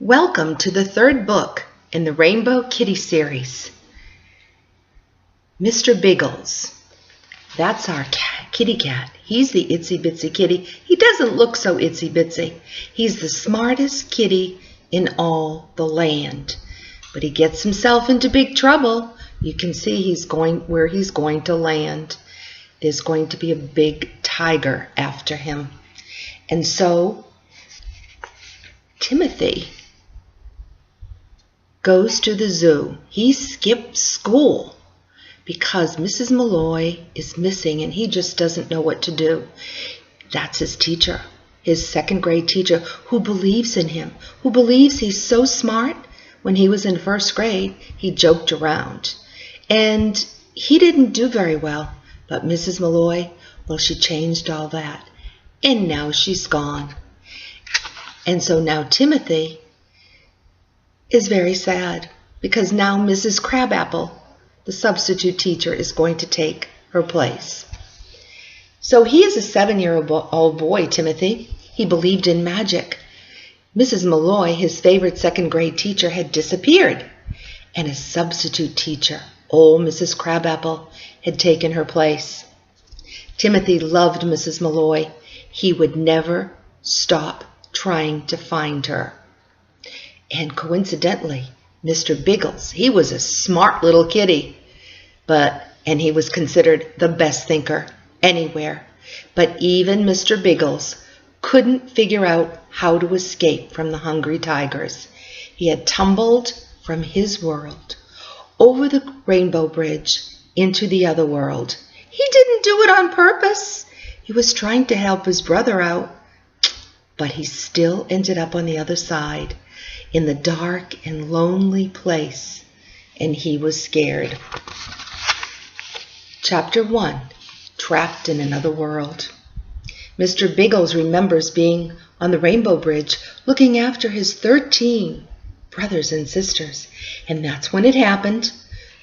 Welcome to the third book in the Rainbow Kitty series. Mr. Biggles. That's our kitty cat. He's the itsy bitsy kitty. He doesn't look so itsy bitsy. He's the smartest kitty in all the land. But he gets himself into big trouble. You can see where he's going to land. There's going to be a big tiger after him. And so Timothy goes to the zoo. He skips school because Mrs. Malloy is missing and he just doesn't know what to do. That's his teacher, his second grade teacher, who believes in him, who believes he's so smart. When he was in first grade, he joked around. And he didn't do very well. But Mrs. Malloy, well, she changed all that. And now she's gone. And so now Timothy is very sad because now Mrs. Crabapple, the substitute teacher, is going to take her place. So he is a 7-year-old boy, Timothy. He believed in magic. Mrs. Malloy, his favorite second grade teacher, had disappeared, and a substitute teacher, old Mrs. Crabapple, had taken her place. Timothy loved Mrs. Malloy. He would never stop trying to find her. And coincidentally, Mr. Biggles, he was a smart little kitty, and he was considered the best thinker anywhere. But even Mr. Biggles couldn't figure out how to escape from the hungry tigers. He had tumbled from his world over the rainbow bridge into the other world. He didn't do it on purpose. He was trying to help his brother out, but he still ended up on the other side, in the dark and lonely place, and he was scared. Chapter 1, Trapped in Another World. Mr. Biggles remembers being on the Rainbow Bridge looking after his 13 brothers and sisters, and that's when it happened.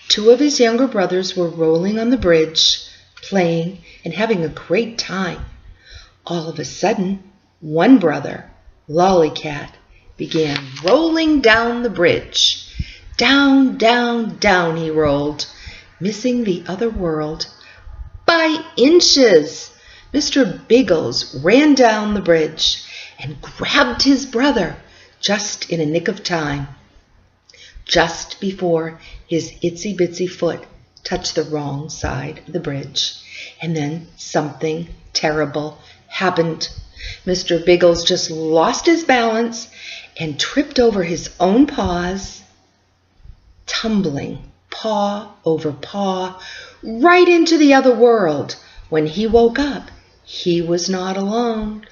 2 of his younger brothers were rolling on the bridge, playing and having a great time. All of a sudden, one brother, Lollycat, began rolling down the bridge. Down, down, down he rolled, missing the other world by inches. Mr. Biggles ran down the bridge and grabbed his brother just in a nick of time, just before his itsy-bitsy foot touched the wrong side of the bridge. And then something terrible happened. Mr. Biggles just lost his balance and tripped over his own paws, tumbling paw over paw right into the other world. When he woke up, he was not alone.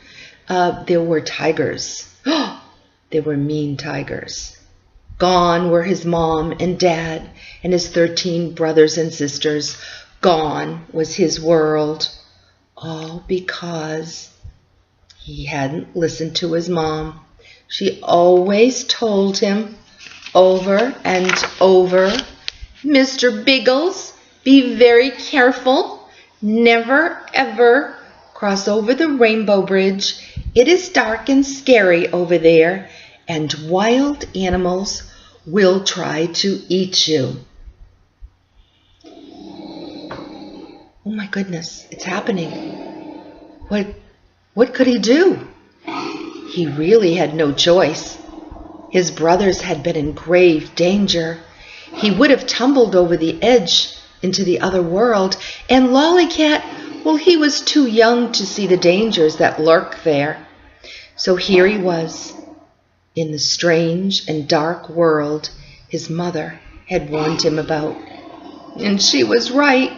There were tigers. They were mean tigers. Gone were his mom and dad and his 13 brothers and sisters. Gone was his world, all because he hadn't listened to his mom. She always told him over and over, "Mr. Biggles, be very careful. Never, ever cross over the rainbow bridge. It is dark and scary over there, and wild animals will try to eat you." Oh my goodness, it's happening. What could he do? He really had no choice. His brothers had been in grave danger. He would have tumbled over the edge into the other world, and Lollycat, well, he was too young to see the dangers that lurk there. So here he was, in the strange and dark world his mother had warned him about. And she was right.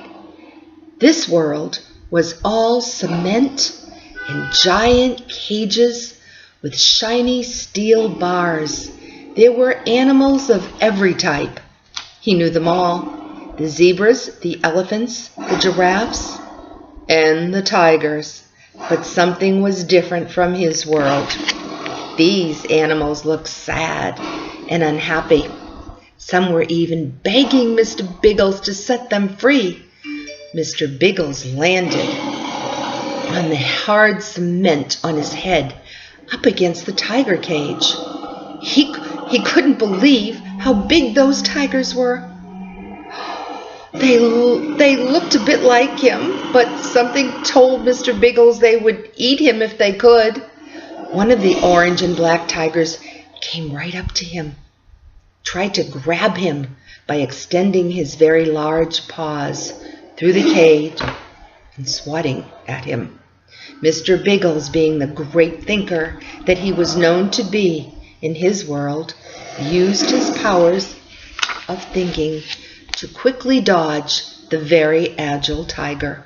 This world was all cement and giant cages with shiny steel bars. There were animals of every type. He knew them all: the zebras, the elephants, the giraffes, and the tigers. But something was different from his world. These animals looked sad and unhappy. Some were even begging Mr. Biggles to set them free. Mr. Biggles landed on the hard cement on his head, up against the tiger cage. He couldn't believe how big those tigers were. They looked a bit like him, but something told Mr. Biggles they would eat him if they could. One of the orange and black tigers came right up to him, tried to grab him by extending his very large paws through the cage and swatting at him. Mr. Biggles, being the great thinker that he was known to be in his world, used his powers of thinking to quickly dodge the very agile tiger.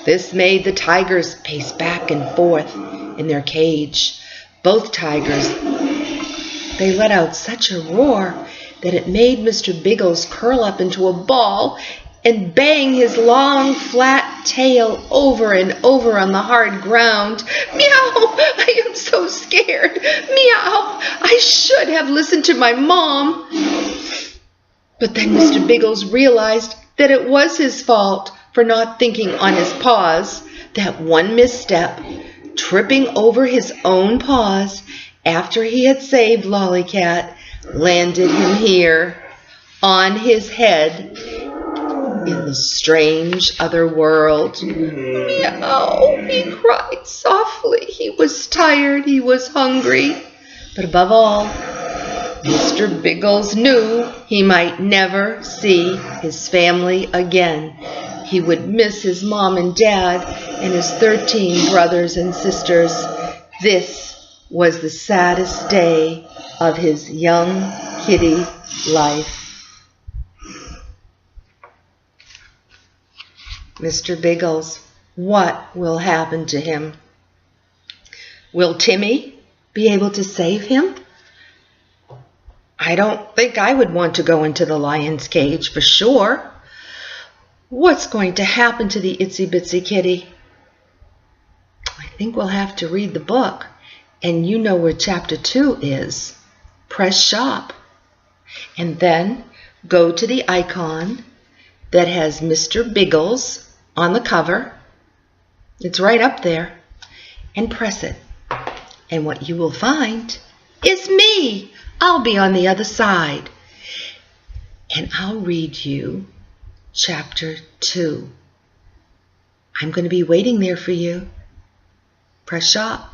This made the tigers pace back and forth in their cage. Both tigers, they let out such a roar that it made Mr. Biggles curl up into a ball and bang his long, flat tail over and over on the hard ground. Meow! I am so scared. Meow! I should have listened to my mom. But then Mr. Biggles realized that it was his fault for not thinking on his paws. That one misstep, tripping over his own paws after he had saved Lollycat, landed him here on his head in the strange other world. Meow! He cried softly. He was tired. He was hungry. But above all, Mr. Biggles knew he might never see his family again. He would miss his mom and dad and his 13 brothers and sisters. This was the saddest day of his young kitty life. Mr. Biggles, what will happen to him? Will Timmy be able to save him? I don't think I would want to go into the lion's cage for sure. What's going to happen to the itsy bitsy kitty? I think we'll have to read the book, and you know where chapter 2 is. Press shop, and then go to the icon that has Mr. Biggles on the cover. It's right up there, and press it. And what you will find is me. I'll be on the other side, and I'll read you chapter 2. I'm going to be waiting there for you. Press shop.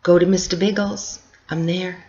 Go to Mr. Biggles. I'm there.